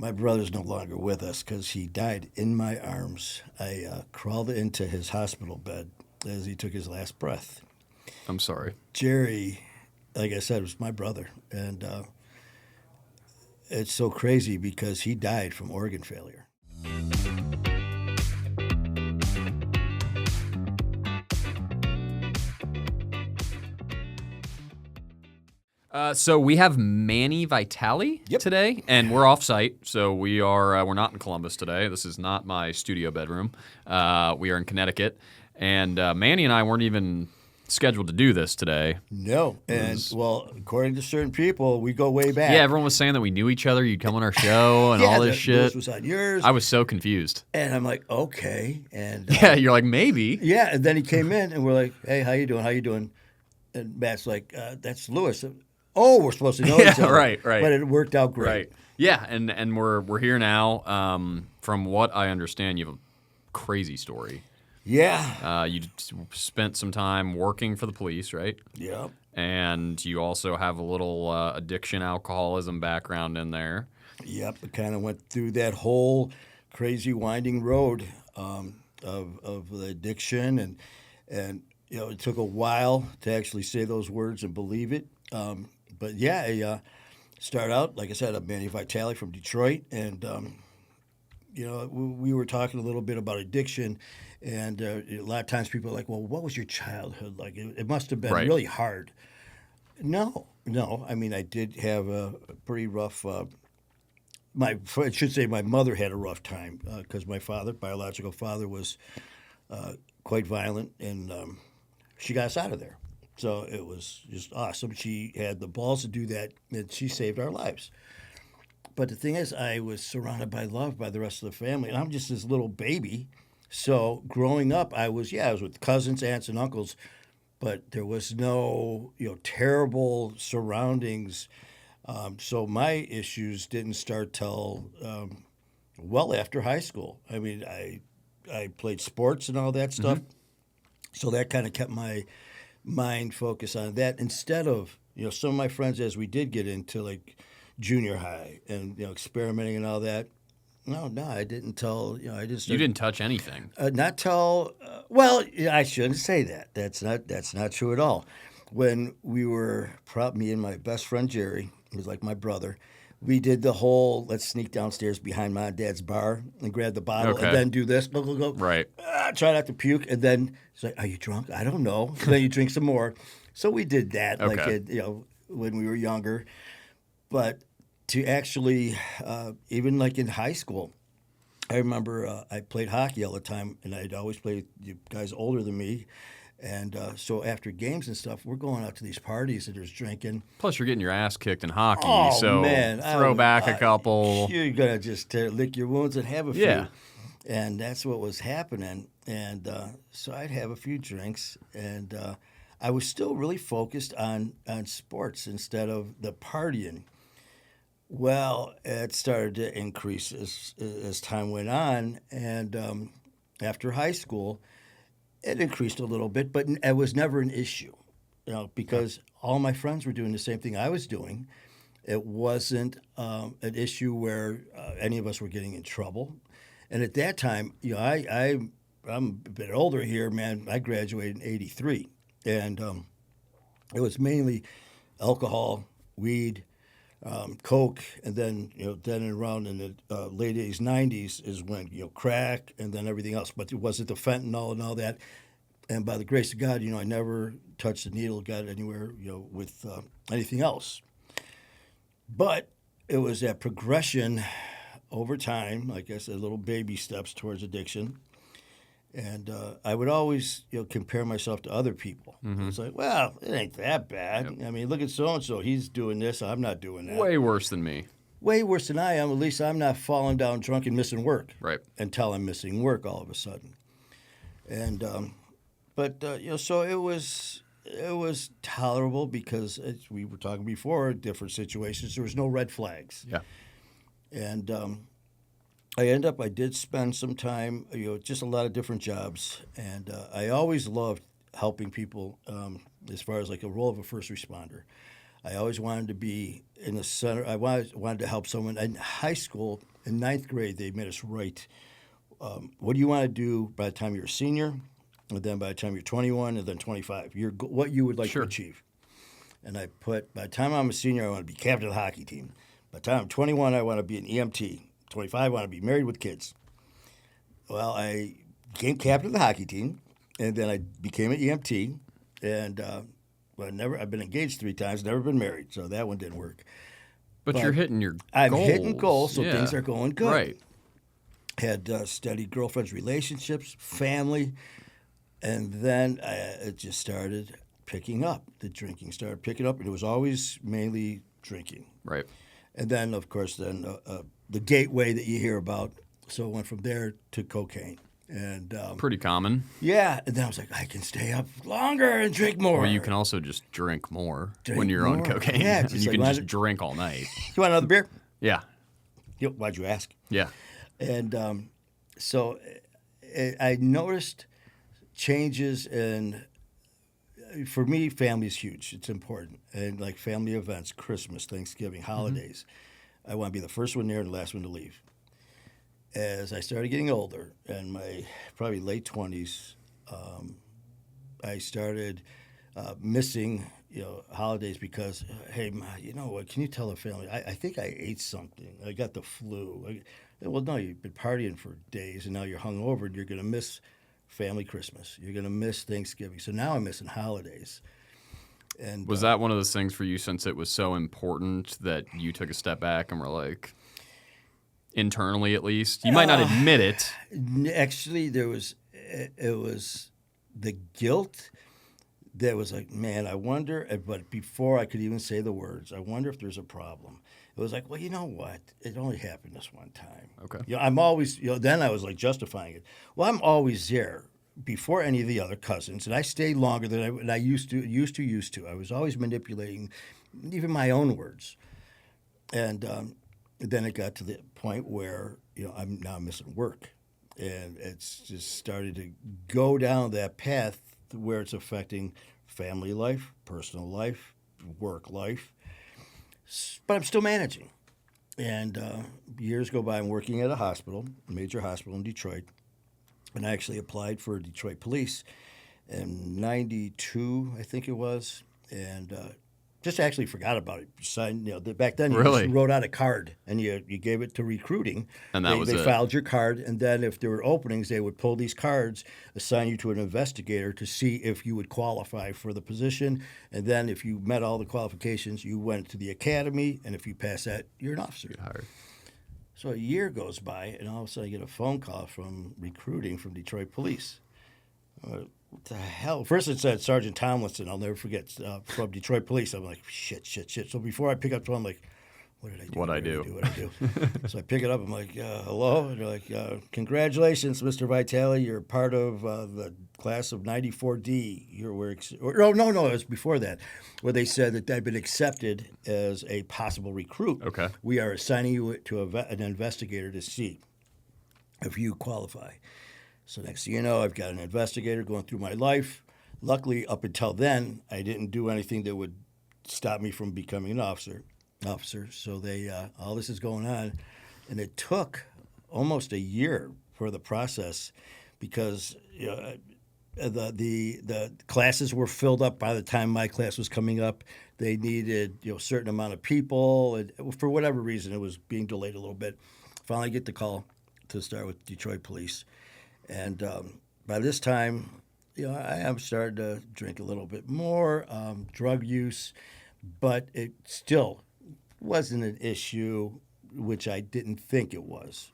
My brother's no longer with us because he died in my arms. I crawled into his hospital bed as he took his last breath. I'm sorry. Jerry, like I said, was my brother. And it's so crazy because he died from organ failure. So we have Manny Vitale Yep. today, and we're off-site, so we're not in Columbus today. This is not my studio bedroom. We are in Connecticut, and Manny and I weren't even scheduled to do this today. No. And, well, according to certain people, we go way back. Yeah, everyone was saying that we knew each other. You'd come on our show and all this shit. Lewis was on yours. I was so confused. And I'm like, okay. And Yeah, you're like, maybe. yeah, and then he came in, and we're like, hey, how you doing? How you doing? And Matt's like, that's Lewis. Oh, we're supposed to know each other. Right. But it worked out great. Right. Yeah, and we're here now. From what I understand, you have a crazy story. Yeah. You spent some time working for the police, right? Yep. And you also have a little addiction, alcoholism background in there. Yep. It kind of went through that whole crazy winding road of the addiction, and it took a while to actually say those words and believe it. But yeah, I started out, like I said, I'm Manny Vitale from Detroit, and we were talking a little bit about addiction, and a lot of times people are like, well, what was your childhood like? It must have been really hard. No. I mean, I did have a pretty rough. I should say my mother had a rough time because my biological father, was quite violent, and she got us out of there. So it was just awesome. She had the balls to do that, and she saved our lives. But the thing is, I was surrounded by love by the rest of the family, and I'm just this little baby. So growing up, I was with cousins, aunts, and uncles, but there was no terrible surroundings. So my issues didn't start till well after high school. I mean, I played sports and all that stuff, so that kind of kept my mind focused on that instead of some of my friends, as we did get into like junior high and experimenting and all that. No, I didn't tell. I just You didn't touch anything. not tell. Well, I shouldn't say that. That's not true at all. When we were me and my best friend Jerry, who was like my brother, we did the whole let's sneak downstairs behind my dad's bar and grab the bottle and then do this. Go. Right. Try not to puke, and then it's like, are you drunk? I don't know. And then you drink some more. So we did that, like when we were younger. But to actually, even like in high school, I remember I played hockey all the time, and I'd always play with guys older than me. And so after games and stuff, we're going out to these parties and there's drinking. Plus, you're getting your ass kicked in hockey. Oh, so man. throw back a couple. You're going to just lick your wounds and have a few. Yeah. And that's what was happening. And so I'd have a few drinks, and I was still really focused on sports instead of the partying. Well, it started to increase as time went on, and after high school, it increased a little bit, but it was never an issue, because all my friends were doing the same thing I was doing. It wasn't an issue where any of us were getting in trouble. And at that time, I'm a bit older here, man. I graduated in '83, and it was mainly alcohol, weed, coke, and then then around in the late '80s, '90s is when crack, and then everything else. But it wasn't the fentanyl and all that. And by the grace of God, I never touched a needle, got anywhere with anything else. But it was that progression over time, like I said, little baby steps towards addiction. And I would always, compare myself to other people. It's like, well, it ain't that bad. Yep. I mean, look at so-and-so. He's doing this. I'm not doing that. Way worse than me. Way worse than I am. At least I'm not falling down drunk and missing work. Right. Until I'm missing work all of a sudden. And, so it was tolerable because, as we were talking before, different situations, there was no red flags. Yeah. And I did spend some time, just a lot of different jobs, and I always loved helping people as far as like a role of a first responder. I always wanted to be in the center. I wanted to help someone. In high school, in ninth grade, they made us write, what do you want to do by the time you're a senior, and then by the time you're 21, and then 25, what you would like to Sure. achieve. And I put, by the time I'm a senior, I want to be captain of the hockey team. By the time I'm 21, I want to be an EMT. 25, I want to be married with kids. Well, I became captain of the hockey team, and then I became an EMT, and I've been engaged 3 times, never been married, so that one didn't work. But you're hitting your I'm goals. hitting goals, so Yeah. things are going good. Right. Had steady girlfriends, relationships, family, and then it just started picking up. The drinking started picking up, and it was always mainly drinking. Right. And then, of course, the gateway that you hear about. So it went from there to cocaine. And Pretty common. yeah, and then I was like, I can stay up longer and drink more. Or you can also just drink more Drink when you're on more. cocaine. Yeah, and just you like can just mine- drink all night. You want another beer? Yeah. Why'd you ask? Yeah. And so I noticed changes in, for me, family is huge. It's important. And like family events, Christmas, Thanksgiving, holidays, I want to be the first one there and the last one to leave. As I started getting older, in my probably late 20s, I started missing, holidays because, hey, Ma, you know what? Can you tell the family? I think I ate something. I got the flu. Well, no, you've been partying for days, and now you're hungover, and you're going to miss family Christmas. You're going to miss Thanksgiving. So now I'm missing holidays. And Was that one of those things for you since it was so important that you took a step back and were like, internally at least? You might not admit it. Actually, it was the guilt that was like, man, I wonder, but before I could even say the words, I wonder if there's a problem. It was like, well, you know what? It only happened this one time. Okay. I'm always, then I was like justifying it. Well, I'm always there before any of the other cousins, and I stayed longer than I used to. I was always manipulating even my own words. And then it got to the point where, I'm now missing work. And it's just started to go down that path where it's affecting family life, personal life, work life. But I'm still managing. And years go by, I'm working at a major hospital in Detroit. And I actually applied for Detroit Police in '92, I think it was. And just actually forgot about it. Signed, back then you Really? just wrote out a card and you gave it to recruiting. And that was they it. filed your card, and then if there were openings, they would pull these cards, assign you to an investigator to see if you would qualify for the position. And then if you met all the qualifications, you went to the academy, and if you pass that, you're an officer. Hired. So a year goes by, and all of a sudden I get a phone call from recruiting from Detroit Police. What the hell? First it said Sergeant Tomlinson, I'll never forget, from Detroit Police. I'm like, shit. So before I pick up the phone, I'm like, what did I do? What'd I do? So I pick it up, I'm like, hello? And they're like, congratulations, Mr. Vitale. You're part of the class of 94D. No, it was before that, where they said that I'd been accepted as a possible recruit. Okay. We are assigning you to an investigator to see if you qualify. So next thing you know, I've got an investigator going through my life. Luckily, up until then, I didn't do anything that would stop me from becoming an officer. So they all this is going on, and it took almost a year for the process because the classes were filled up by the time my class was coming up. They needed a certain amount of people, and for whatever reason, it was being delayed a little bit. Finally, get the call to start with Detroit Police. And by this time, I have started to drink a little bit more, drug use, but it still wasn't an issue, which I didn't think it was.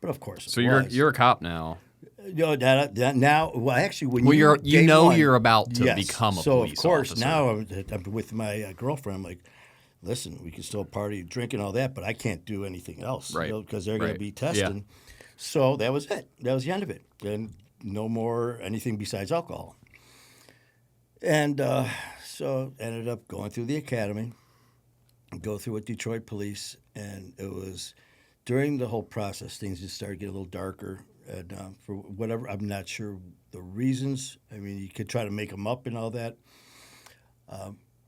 But of course, So you're a cop now. That now. Well, actually, when Well, you're you're about to yes. become a so police of course officer. now I'm with my girlfriend. I'm like, listen, we can still party, drink, and all that, but I can't do anything else, Right. Because they're going Right. to be testing. Yeah. So that was it. That was the end of it, and no more anything besides alcohol. And so ended up going through the academy, go through with Detroit Police, and it was during the whole process things just started getting a little darker. And for whatever, I'm not sure the reasons. I mean, you could try to make them up and all that.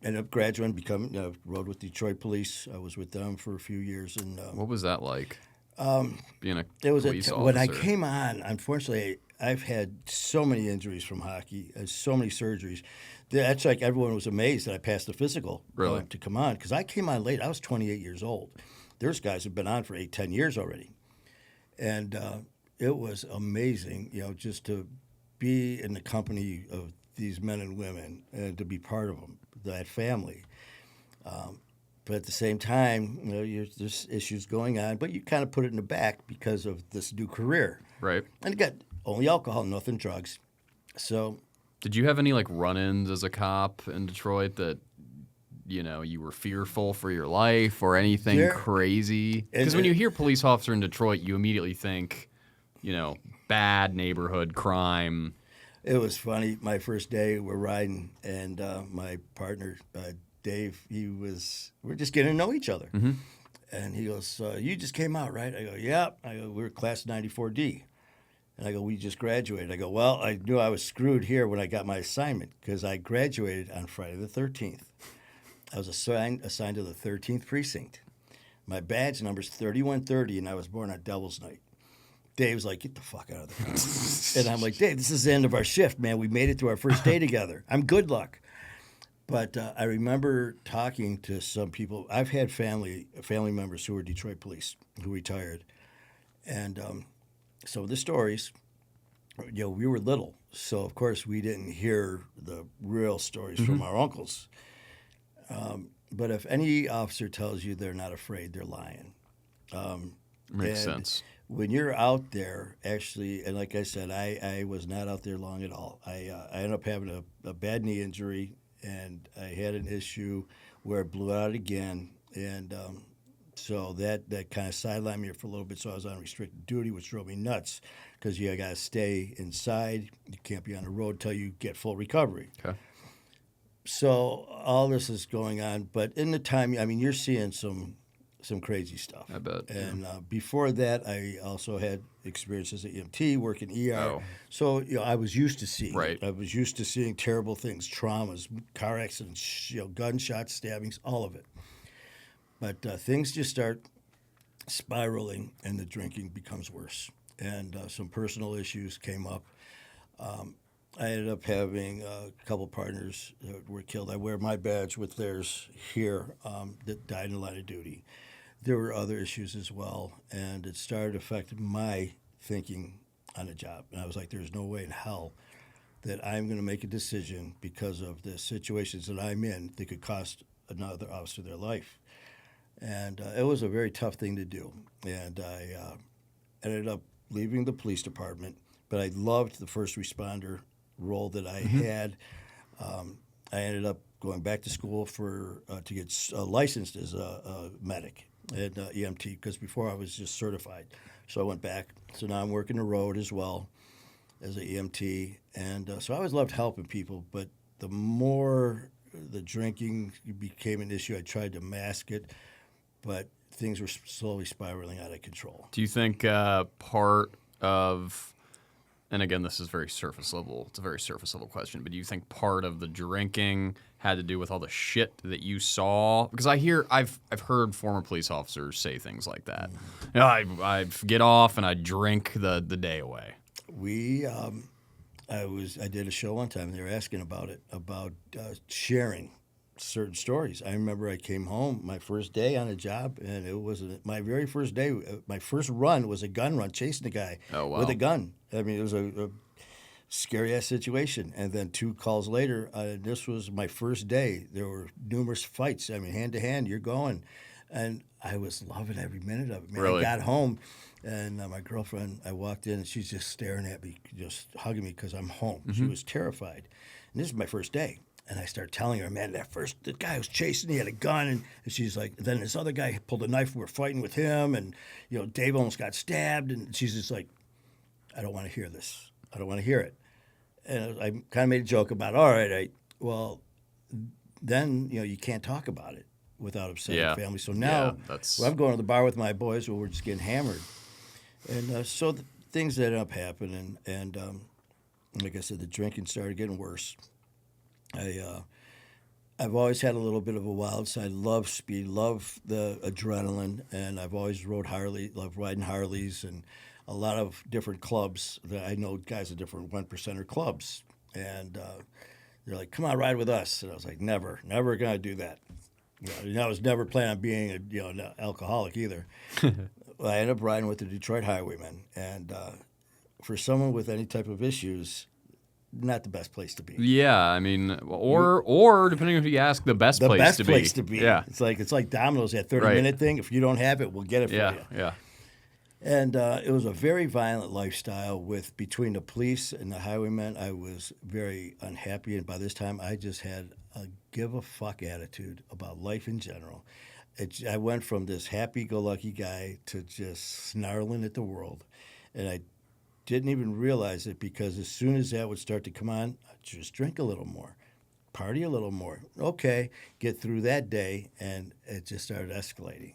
ended up graduating, rode with Detroit Police. I was with them for a few years, and What was that like? Being a it was police when I officer. came on. Unfortunately, I've had so many injuries from hockey, so many surgeries. That's like everyone was amazed that I passed the physical Really? to come on because I came on late. I was 28 years old. There's guys who've been on for 8, 10 years already, and it was amazing, just to be in the company of these men and women and to be part of them, that family. But at the same time, there's issues going on, but you kind of put it in the back because of this new career. Right. And you got only alcohol, nothing drugs. So Did you have any like run-ins as a cop in Detroit that you were fearful for your life or anything there, crazy? and, Because when you hear police officer in Detroit, you immediately think, bad neighborhood crime. it was funny. My first day, we're riding, and my partner, Dave, we're just getting to know each other. Mm-hmm. And he goes, you just came out, right? I go, yeah. I go, we're class 94D. And I go, we just graduated. I go, well, I knew I was screwed here when I got my assignment because I graduated on Friday the 13th. I was assigned to the 13th precinct. My badge number's 3130, and I was born on Devil's Night. Dave's like, get the fuck out of the car. And I'm like, Dave, this is the end of our shift, man. We made it to our first day together. I'm good luck. But I remember talking to some people. I've had family members who were Detroit police who retired. And some of the stories, we were little. So, of course, we didn't hear the real stories from our uncles. But if any officer tells you they're not afraid, they're lying. Makes And sense. when you're out there, actually, and like I said, I was not out there long at all. I ended up having a bad knee injury, and I had an issue where it blew out again. And so that kind of sidelined me for a little bit. So I was on restricted duty, which drove me nuts because you got to stay inside. You can't be on the road till you get full recovery. Okay. So all this is going on, but in the time, I mean, you're seeing some crazy stuff. I bet. And before that, I also had experience as an EMT, working ER. Oh. So I was used to seeing. Right. I was used to seeing terrible things, traumas, car accidents, gunshots, stabbings, all of it. But things just start spiraling, and the drinking becomes worse. And some personal issues came up. I ended up having a couple partners that were killed. I wear my badge with theirs here that died in the line of duty. There were other issues as well, and it started affecting my thinking on the job. And I was like, there's no way in hell that I'm going to make a decision because of the situations that I'm in that could cost another officer their life. And it was a very tough thing to do. And I ended up leaving the police department, but I loved the first responder role that I had. I ended up going back to school to get licensed as a medic at EMT because before I was just certified. So I went back. So now I'm working the road as well as an EMT. And so I always loved helping people, but the more the drinking became an issue, I tried to mask it, but things were slowly spiraling out of control. Do you think part of, and again, this is very surface level. It's a very surface level question. But do you think part of the drinking had to do with all the shit that you saw? Because I've heard former police officers say things like that. I get off and I drink the day away. I did a show one time, and they were asking about it, about sharing certain stories. I remember I came home my first day on a job, and it was my very first day. My first run was a gun run, chasing a guy with a gun. I mean, it was a scary-ass situation. And then 2 calls later, this was my first day. There were numerous fights. I mean, hand-to-hand, you're going. And I was loving every minute of it. Man, Really? I got home, and my girlfriend, I walked in, and she's just staring at me, just hugging me because I'm home. She was terrified. And this is my first day. And I started telling her, man, the guy was chasing, he had a gun. And she's like, then this other guy pulled a knife, we were fighting with him. And, Dave almost got stabbed. And she's just like, I don't want to hear this. I don't want to hear it. And I kind of made a joke about, all right, well, then, you can't talk about it without upsetting family. So now I'm going to the bar with my boys where we're just getting hammered. And so things ended up happening. And like I said, the drinking started getting worse. I've always had a little bit of a wild side. Love speed, love the adrenaline, and I've always rode Harley, love riding Harleys, and a lot of different clubs. That I know guys at different one percenter clubs, and they're like, "Come on, ride with us," and I was like, "Never, never gonna do that." And I was never planning on being an alcoholic either. Well, I ended up riding with the Detroit Highwaymen, and for someone with any type of issues, not the best place to be. Yeah, I mean, or depending on who you ask, the best The place best to be. place to be. Yeah, It's like Domino's, that 30 Right. minute thing. If you don't have it, we'll get it for yeah, you. yeah. And it was a very violent lifestyle with between the police and the highwaymen. I was very unhappy, and by this time, I just had a give a fuck attitude about life in general. I went from this happy-go-lucky guy to just snarling at the world, and I didn't even realize it because as soon as that would start to come on, I'd just drink a little more, party a little more. Okay, get through that day, and it just started escalating.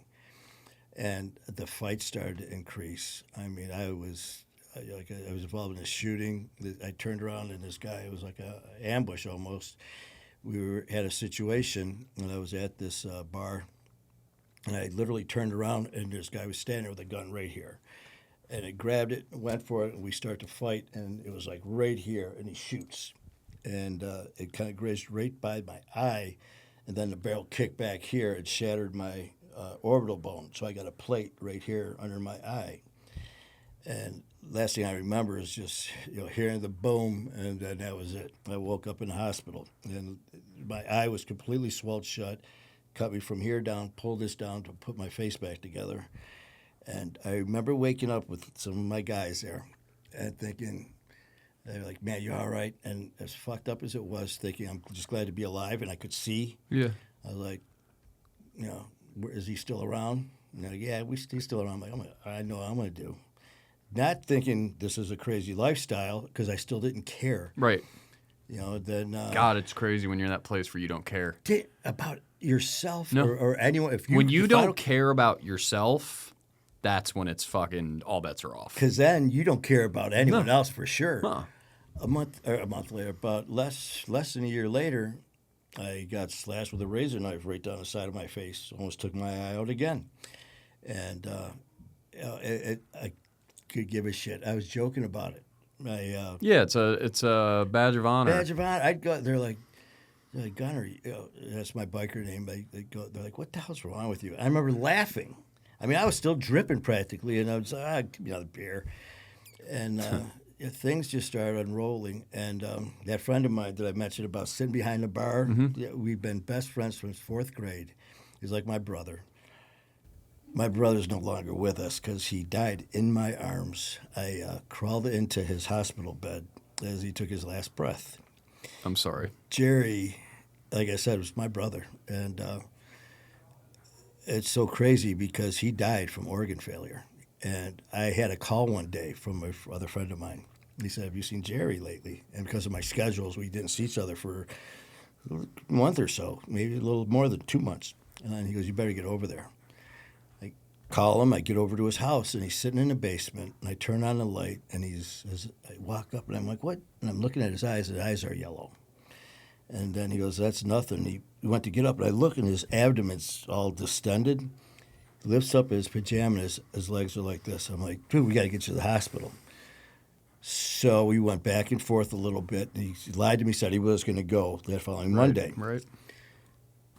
And the fight started to increase. I mean, I was involved in a shooting. I turned around and this guy, it was like a ambush almost. Had a situation, and I was at this bar, and I literally turned around, and this guy was standing there with a gun right here. And I grabbed it, went for it, and we start to fight, and it was like right here, and he shoots. And it kind of grazed right by my eye, and then the barrel kicked back here. It shattered my orbital bone, so I got a plate right here under my eye. And last thing I remember is just hearing the boom, and then that was it. I woke up in the hospital, and my eye was completely swelled shut, cut me from here down, pulled this down to put my face back together. And I remember waking up with some of my guys there and thinking, they're like, "Man, you all right?" And as fucked up as it was, thinking, I'm just glad to be alive, and I could see. Yeah. I was like, is he still around? And they're like, yeah, he's still around. I'm like, I know what I'm going to do. Not thinking this is a crazy lifestyle because I still didn't care. Right. Then God, it's crazy when you're in that place where you don't care. about yourself No. or anyone. When you don't care about yourself, that's when it's fucking all bets are off. Because then you don't care about anyone else for sure. Huh. A month later, about less than a year later, I got slashed with a razor knife right down the side of my face. Almost took my eye out again. And I could give a shit. I was joking about it. Yeah, it's a badge of honor. Badge of honor. I'd go. They're like Gunner. That's my biker name. They're like, what the hell's wrong with you? I remember laughing. I mean, I was still dripping practically, and I was like, give me another beer. And things just started unrolling. And that friend of mine that I mentioned about sitting behind the bar, we've been best friends since fourth grade. He's like my brother. My brother's no longer with us because he died in my arms. I crawled into his hospital bed as he took his last breath. I'm sorry. Jerry, like I said, was my brother. And it's so crazy because he died from organ failure. And I had a call one day from other friend of mine. He said, have you seen Jerry lately? And because of my schedules, we didn't see each other for a month or so, maybe a little more than 2 months. And then he goes, you better get over there. I call him, I get over to his house, and he's sitting in the basement, and I turn on the light, and I walk up, and I'm like, what? And I'm looking at his eyes are yellow. And then he goes, that's nothing. He went to get up, and I look, and his abdomen's all distended. He lifts up his pajama, and his legs are like this. I'm like, dude, we got to get you to the hospital. So we went back and forth a little bit. And he lied to me, said he was going to go that following Monday. Right.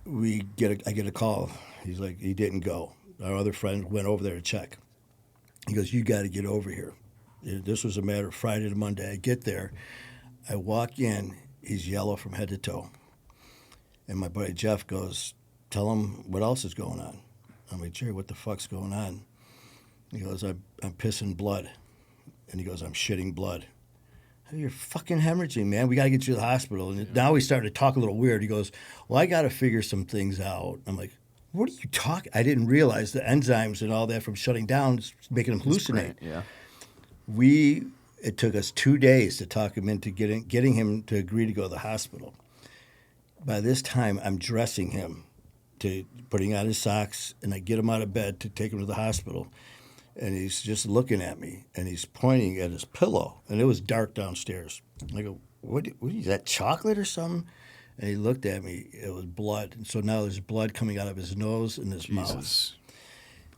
I get a call. He's like, he didn't go. Our other friend went over there to check. He goes, you got to get over here. This was a matter of Friday to Monday. I get there. I walk in. He's yellow from head to toe. And my buddy Jeff goes, tell him what else is going on. I'm like, Jerry, what the fuck's going on? He goes, I'm pissing blood. And he goes, I'm shitting blood. You're fucking hemorrhaging, man. We got to get you to the hospital. And now we started to talk a little weird. He goes, well, I got to figure some things out. I'm like, what are you talking? I didn't realize the enzymes and all that from shutting down is making him hallucinate. Yeah. It took us 2 days to talk him into getting him to agree to go to the hospital. By this time, I'm dressing him, putting on his socks, and I get him out of bed to take him to the hospital. And he's just looking at me, and he's pointing at his pillow, and it was dark downstairs. I go, what is that, chocolate or something? And he looked at me. It was blood. And so now there's blood coming out of his nose and his mouth. Jesus.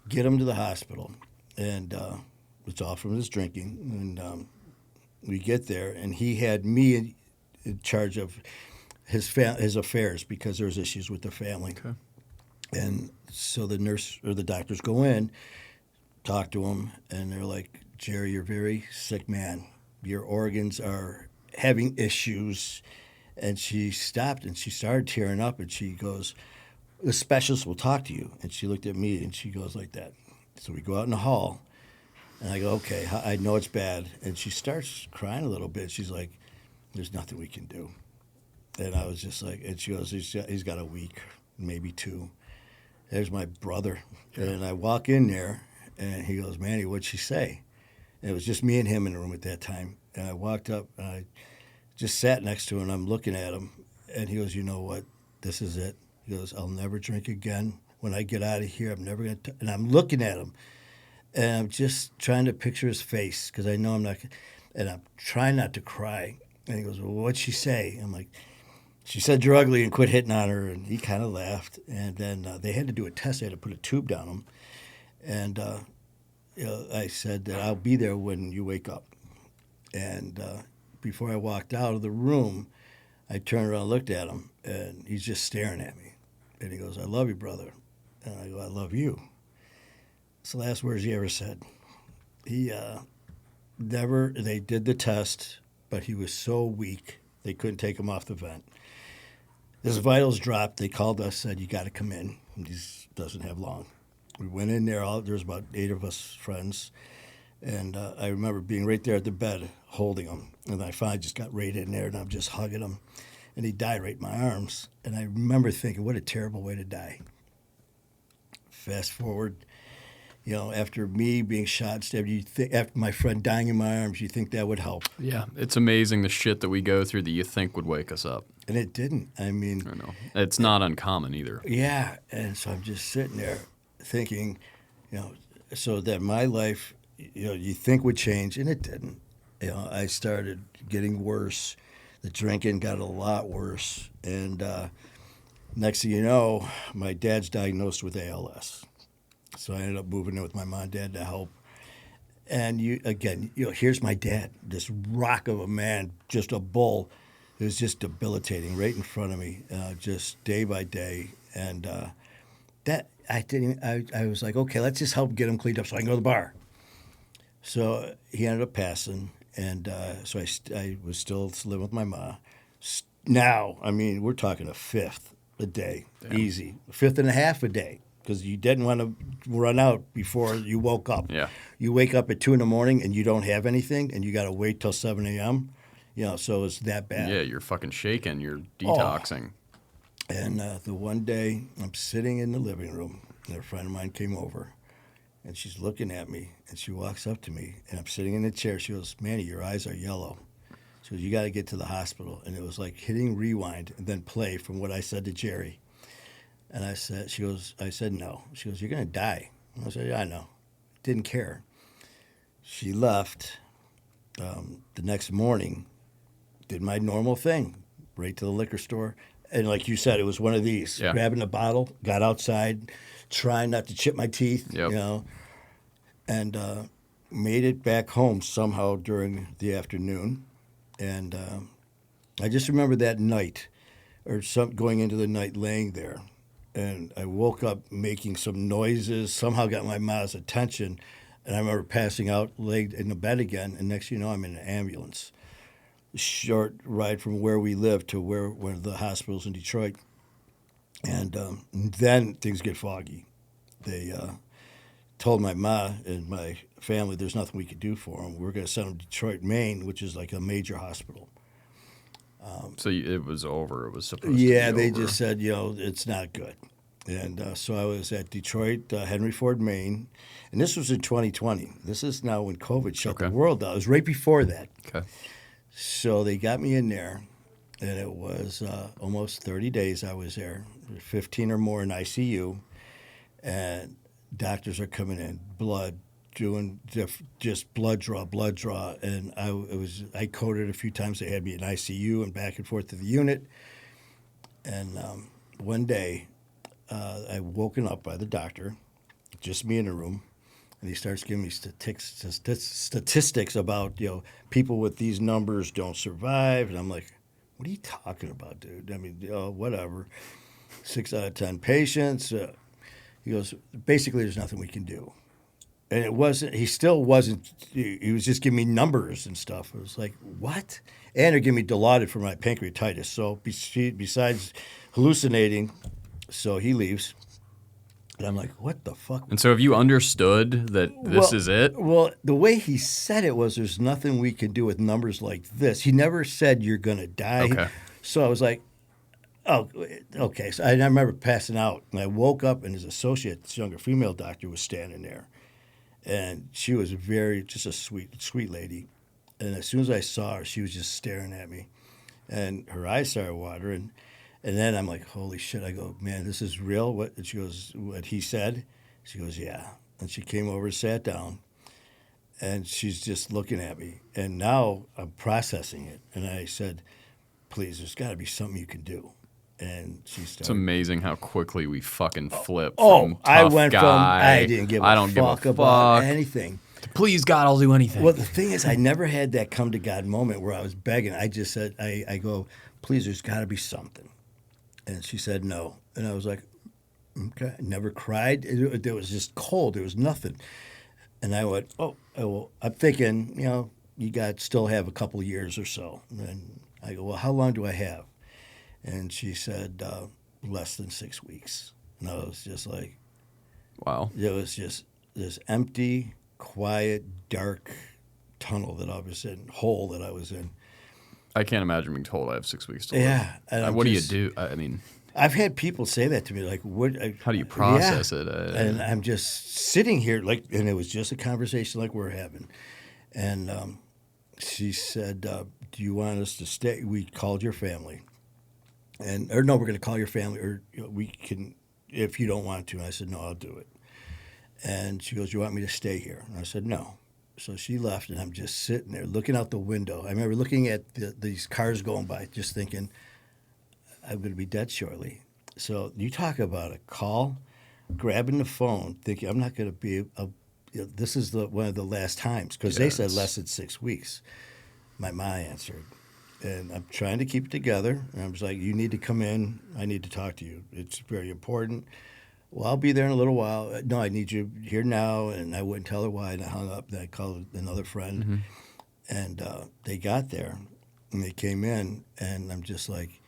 Get him to the hospital. And it's all from his drinking. And we get there, and he had me in charge of his affairs because there was issues with the family. Okay. And so the nurse or the doctors go in, talk to him, and they're like, Jerry, you're a very sick man. Your organs are having issues. And she stopped and she started tearing up, and she goes, the specialist will talk to you. And she looked at me and she goes like that. So we go out in the hall, and I go, okay, I know it's bad. And she starts crying a little bit. She's like, there's nothing we can do. And I was just like, and she goes, he's got a week, maybe 2. There's my brother. And I walk in there, and he goes, Manny, what'd she say? And it was just me and him in the room at that time. And I walked up, and I just sat next to him, and I'm looking at him. And he goes, you know what? This is it. He goes, I'll never drink again. When I get out of here, I'm never going to. And I'm looking at him, and I'm just trying to picture his face because I know I'm not. And I'm trying not to cry. And he goes, well, what'd she say? I'm like, she said you're ugly and quit hitting on her. And he kind of laughed. And then they had to do a test. They had to put a tube down him. And I said that I'll be there when you wake up. And before I walked out of the room, I turned around and looked at him, and he's just staring at me. And he goes, I love you, brother. And I go, I love you. It's the last words he ever said. He they did the test, but he was so weak, they couldn't take him off the vent. His vitals dropped. They called us, said, you got to come in. He doesn't have long. We went in there. There was about 8 of us friends. And I remember being right there at the bed, holding him. And I finally just got right in there, and I'm just hugging him. And he died right in my arms. And I remember thinking, what a terrible way to die. Fast forward, after me being shot and stabbed, after my friend dying in my arms, you think that would help. Yeah, it's amazing the shit that we go through that you think would wake us up. And it didn't. I mean, I know. It's not uncommon either. Yeah. And so I'm just sitting there thinking, so that my life, you think would change, and it didn't. I started getting worse. The drinking got a lot worse. And next thing you know, my dad's diagnosed with ALS. So I ended up moving in with my mom and dad to help. And here's my dad, this rock of a man, just a bull. It was just debilitating right in front of me, just day by day. And I was like, okay, let's just help get him cleaned up so I can go to the bar. So he ended up passing, and so I was still living with my ma. Now, I mean, we're talking a fifth a day, easy. A fifth and a half a day, because you didn't want to run out before you woke up. Yeah. You wake up at 2 a.m. and you don't have anything, and you got to wait till 7 a.m., so it's that bad. Yeah, you're fucking shaking. You're detoxing. Oh. And the one day, I'm sitting in the living room, and a friend of mine came over, and she's looking at me, and she walks up to me, and I'm sitting in the chair. She goes, Manny, your eyes are yellow. She goes, you got to get to the hospital. And it was like hitting rewind and then play from what I said to Jerry. And I said, no. She goes, you're going to die. I said, yeah, I know. Didn't care. She left. The next morning, did my normal thing, right to the liquor store. And like you said, it was one of these, grabbing a bottle, got outside, trying not to chip my teeth, and made it back home somehow during the afternoon. And I just remember that night, going into the night, laying there. And I woke up making some noises, somehow got my mom's attention. And I remember passing out, laid in the bed again. And next thing you know, I'm in an ambulance. Short ride from where we live to where the hospital's in Detroit. And then things get foggy. They told my ma and my family there's nothing we could do for them. We're going to send them to Detroit, Maine, which is like a major hospital. So it was over. It was supposed to be Yeah, they over. just said, it's not good. And so I was at Detroit, Henry Ford, Maine. And this was in 2020. This is now when COVID shut the world down. It was right before that. Okay. So they got me in there, and it was almost 30 days I was there, 15 or more in ICU, and doctors are coming in, blood, doing just blood draw, and I coded a few times. They had me in ICU and back and forth to the unit, And one day, I woken up by the doctor, just me in the room, and he starts giving me statistics about people with these numbers don't survive, and I'm like, what are you talking about, dude? I mean, whatever. 6 out of 10 patients. He goes, basically, there's nothing we can do. And it wasn't. He still wasn't. He was just giving me numbers and stuff. It was like, what? And they're giving me Dilaudid for my pancreatitis. So besides hallucinating, so he leaves. And I'm like, what the fuck? And so have you understood that this is it? Well, the way he said it was, there's nothing we can do with numbers like this. He never said you're going to die. Okay. So I was like, oh, okay. So I remember passing out, and I woke up, and his associate, this younger female doctor, was standing there. And she was just a sweet lady. And as soon as I saw her, she was just staring at me. And her eyes started watering. And then I'm like, holy shit. I go, man, this is real? What? And she goes, what he said? She goes, yeah. And she came over, sat down, and she's just looking at me. And now I'm processing it. And I said, please, there's got to be something you can do. And she started. It's amazing how quickly we fucking flip. Oh, from I tough went guy, from I didn't give I a don't fuck give a about fuck. anything. Please, God, I'll do anything. Well, the thing is, I never had that come to God moment where I was begging. I just said, I go, please, there's got to be something. And she said no. And I was like, okay. I never cried. It was just cold. There was nothing. And I went, oh, well, I'm thinking, you still have a couple of years or so. And I go, well, how long do I have? And she said, less than 6 weeks. And I was just like, wow. it was just this empty, quiet, dark tunnel that I was in, hole that I was in. I can't imagine being told I have 6 weeks to live. Yeah. And What do you do? I mean, I've had people say that to me, like, "What? how do you process it? And I'm just sitting here, and it was just a conversation like we're having. And she said, "Do you want us to stay?" We called your family, or no, we're going to call your family, or we can, if you don't want to. And I said, "No, I'll do it." And she goes, "You want me to stay here?" And I said, "No." So she left, and I'm just sitting there looking out the window. I remember looking at these cars going by, just thinking, I'm going to be dead shortly. So you talk about a call, grabbing the phone, thinking I'm not going to be this is one of the last times, because they said less than 6 weeks. My ma answered, and I'm trying to keep it together. And I was like, you need to come in. I need to talk to you. It's very important. Well, I'll be there in a little while. No, I need you here now. And I wouldn't tell her why. And I hung up. And I called another friend. And they got there. And they came in. And I'm just like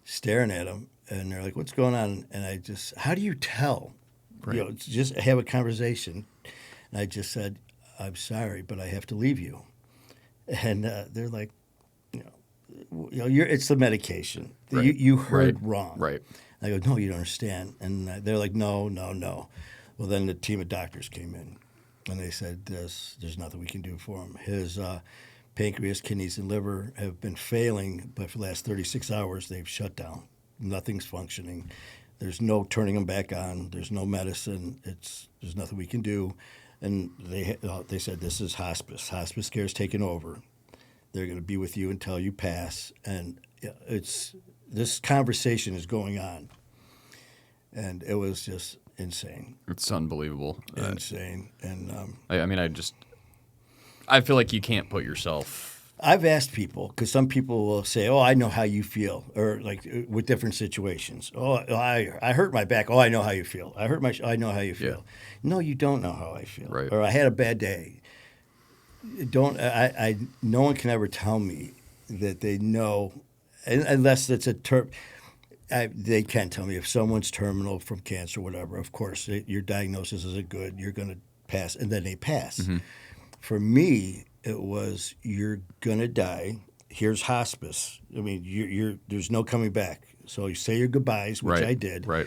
staring at them. And they're like, what's going on? And how do you tell? Right. Just have a conversation. And I just said, I'm sorry, but I have to leave you. And they're like, it's the medication. Right. You heard wrong. Right. I go, no, you don't understand. And they're like, no. Well, then the team of doctors came in, and they said, there's nothing we can do for him. His pancreas, kidneys, and liver have been failing, but for the last 36 hours, they've shut down. Nothing's functioning. There's no turning them back on. There's no medicine. There's nothing we can do. And they said, this is hospice. Hospice care is taking over. They're going to be with you until you pass. And this conversation is going on. And it was just insane. It's unbelievable. Insane. And I feel like you can't put yourself. I've asked people, because some people will say, oh, I know how you feel, or like with different situations. Oh, I hurt my back. Oh, I know how you feel. I know how you feel. Yeah. No, you don't know how I feel. Right. Or I had a bad day. No one can ever tell me that they know, unless it's a term. They can't tell me if someone's terminal from cancer, whatever. Of course, your diagnosis isn't good. You're going to pass, and then they pass. Mm-hmm. For me, it was, you're going to die. Here's hospice. I mean, there's no coming back. So you say your goodbyes, which I did. Right.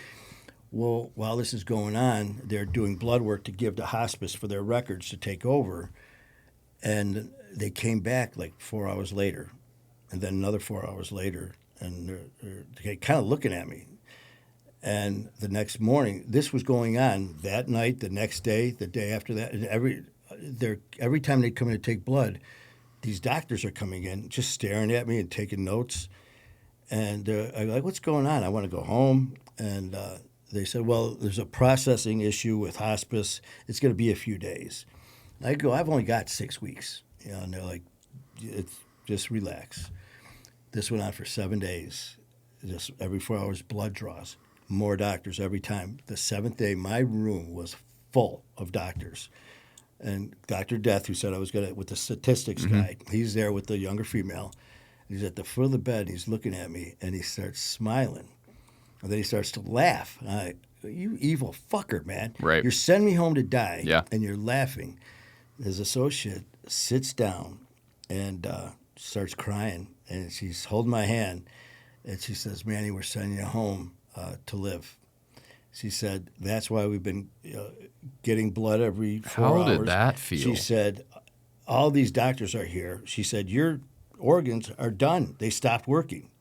Well, while this is going on, they're doing blood work to give to hospice for their records to take over. And they came back like 4 hours later, and then another 4 hours later, and they're kind of looking at me. And the next morning, this was going on that night, the next day, the day after that, and every time they come in to take blood, these doctors are coming in, just staring at me and taking notes. And I'm like, what's going on? I want to go home. And they said, well, there's a processing issue with hospice. It's going to be a few days. I go, I've only got 6 weeks. You know, and they're like, just relax. This went on for 7 days. Just every 4 hours, blood draws. More doctors every time. The 7th day, my room was full of doctors. And Dr. Death, who said I was going to, with the statistics guy, he's there with the younger female. He's at the foot of the bed, and he's looking at me, and he starts smiling. And then he starts to laugh. And I, you evil fucker, man. Right. You're sending me home to die, Yeah. and you're laughing. His associate sits down and starts crying, and she's holding my hand, and she says, Manny, we're sending you home to live. She said, that's why we've been getting blood every 4 hours. How did that feel? She said, all these doctors are here. She said, your organs are done. They stopped working.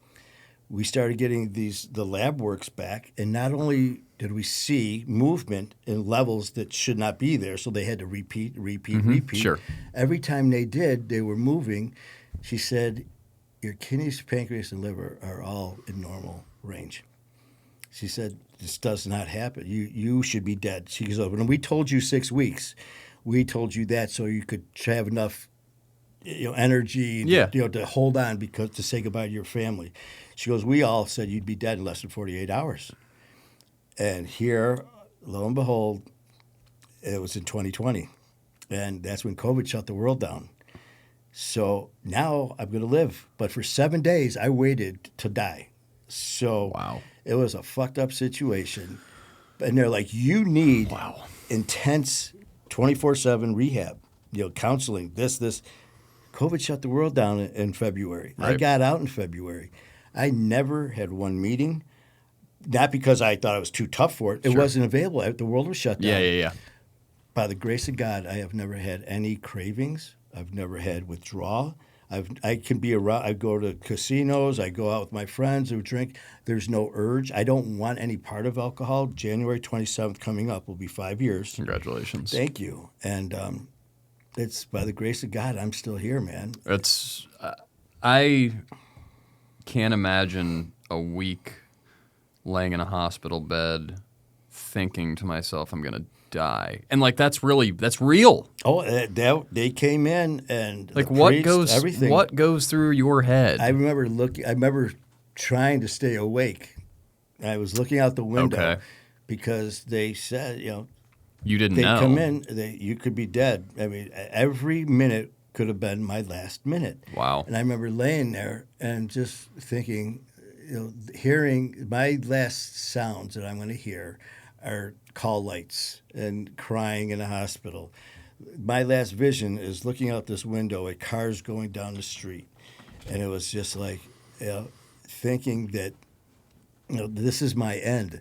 We started getting the lab works back, and not only did we see movement in levels that should not be there, so they had to repeat. Sure. Every time they did, they were moving. She said, your kidneys, pancreas, and liver are all in normal range. She said, this does not happen. You should be dead. She goes, oh, when we told you 6 weeks, we told you that so you could have enough energy to hold on because to say goodbye to your family. She goes, we all said you'd be dead in less than 48 hours. And here, lo and behold, it was in 2020. And that's when COVID shut the world down. So now I'm going to live. But for 7 days, I waited to die. So Wow. It was a fucked up situation. And they're like, you need intense 24/7 rehab, counseling, this. COVID shut the world down in February. Right. I got out in February. I never had one meeting, not because I thought it was too tough for it. It wasn't available. The world was shut down. Yeah. By the grace of God, I have never had any cravings. I've never had withdrawal. I can be around. I go to casinos. I go out with my friends who drink. There's no urge. I don't want any part of alcohol. January 27th coming up will be 5 years. Congratulations. Thank you. And it's by the grace of God, I'm still here, man. It's I can't imagine a week laying in a hospital bed thinking to myself, I'm going to die. And that's real. Oh, they came in and Like the what priest, goes through your head? I remember trying to stay awake. I was looking out the window because they said, you didn't they know. come in, you could be dead. I mean, every minute could have been my last minute. Wow. And I remember laying there and just thinking, hearing my last sounds that I'm going to hear are call lights and crying in a hospital. My last vision is looking out this window at cars going down the street. And it was just like, thinking that, this is my end.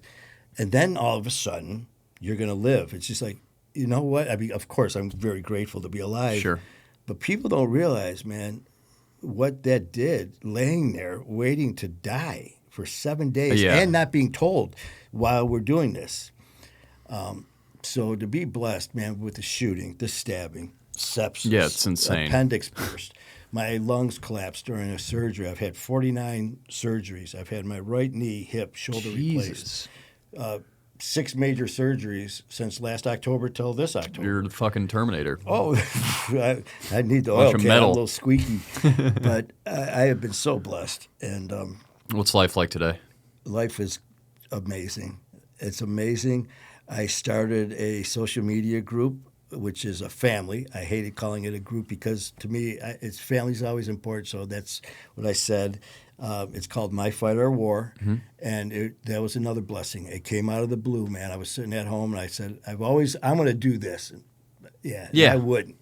And then all of a sudden, you're going to live. It's just like, you know what? I mean, of course, I'm very grateful to be alive. Sure. But people don't realize, man, what that did, laying there waiting to die for 7 days and not being told while we're doing this. So to be blessed, man, with the shooting, the stabbing, sepsis, it's insane. Appendix burst, my lungs collapsed during a surgery. I've had 49 surgeries. I've had my right knee, hip, shoulder replaced. 6 major surgeries since last October till this October. You're the fucking Terminator. Oh, I need the oil can. metal. I'm a little squeaky. But I have been so blessed. And What's life like today? life is amazing. It's amazing. I started a social media group, which is a family. I hated calling it a group because to me, it's family's always important. So that's what I said. It's called My Fight or War, and that was another blessing. It came out of the blue, man. I was sitting at home, and I said, I'm going to do this. Yeah. I wouldn't.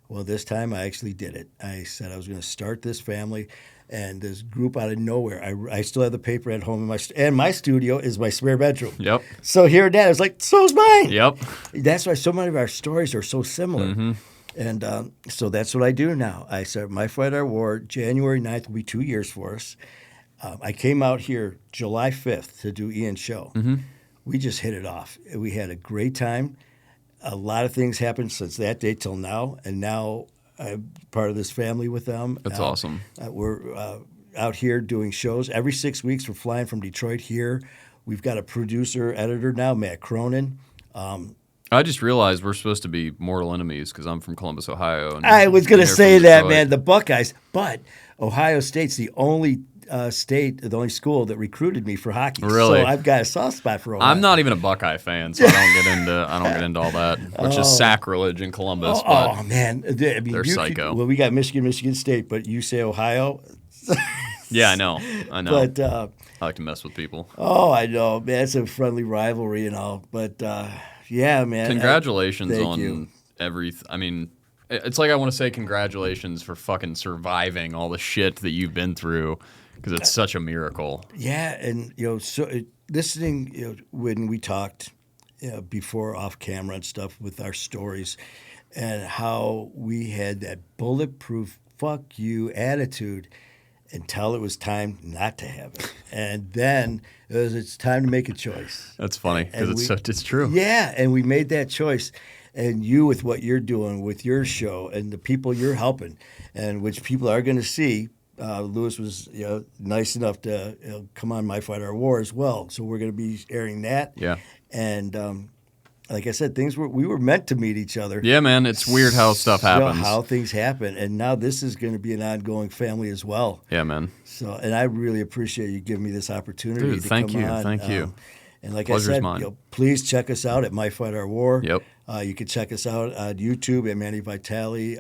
Well, this time I actually did it. I said I was going to start this family, and this group out of nowhere. I still have the paper at home, and my studio is my spare bedroom. Yep. So here and there, I was like, so's mine. Yep. That's why so many of our stories are so similar. And so that's what I do now. I start My Fight or War. January 9th will be 2 years for us. I came out here July 5th to do Ian's show. We just hit it off. We had a great time. A lot of things happened since that day till now. And now I'm part of this family with them. That's awesome. out here doing shows every 6 weeks. We're flying from Detroit here. We've got a producer, editor now, Matt Cronin. I just realized we're supposed to be mortal enemies because I'm from Columbus, Ohio. And I was going to you're say from that, Detroit. man, the Buckeyes. But Ohio State's the only the only school that recruited me for hockey. Really? So I've got a soft spot for Ohio. I'm not even a Buckeye fan, so I don't get into all that, which is sacrilege in Columbus. But Oh man, I mean, they're psycho. Well, we got Michigan State, but you say Ohio. yeah, I know. But I like to mess with people. I know, man. It's a friendly rivalry and all, but yeah, man. Congratulations thank on you. everything. I mean, it's like I want to say congratulations for fucking surviving all the shit that you've been through because it's such a miracle. Yeah, and listening, when we talked before off camera and stuff with our stories, and how we had that bulletproof "fuck you" attitude until it was time not to have it, and then it's time to make a choice. That's funny because And it's true. Yeah, and we made that choice. And you, with what you're doing with your show and the people you're helping, and which people are going to see, Lewis was nice enough to come on My Fight Our War as well. So we're going to be airing that. Yeah. And like I said, we were meant to meet each other. Yeah, man. It's weird how stuff happens. How things happen, and now this is going to be an ongoing family as well. Yeah, man. So, and I really appreciate you giving me this opportunity. Dude, to thank come you, on. thank you. And like Pleasure's I said, mine. please check us out at My Fight Our War. Yep. You can check us out on YouTube at Manny Vitale,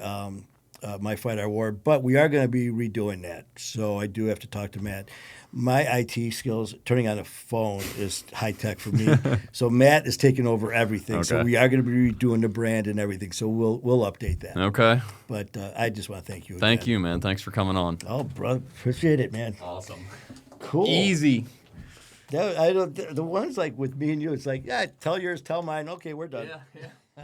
My Fight Our War. But we are going to be redoing that. So I do have to talk to Matt. My IT skills, turning on a phone is high tech for me. So Matt is taking over everything. So Okay. we are going to be redoing the brand and everything. So we'll update that. Okay. But I just want to thank you. Thank again. you, man. Thanks for coming on. Oh, brother, appreciate it, man. Awesome. Cool. Easy. I don't. The ones like with me and you, it's like, yeah, tell yours, tell mine. Okay, we're done. Yeah.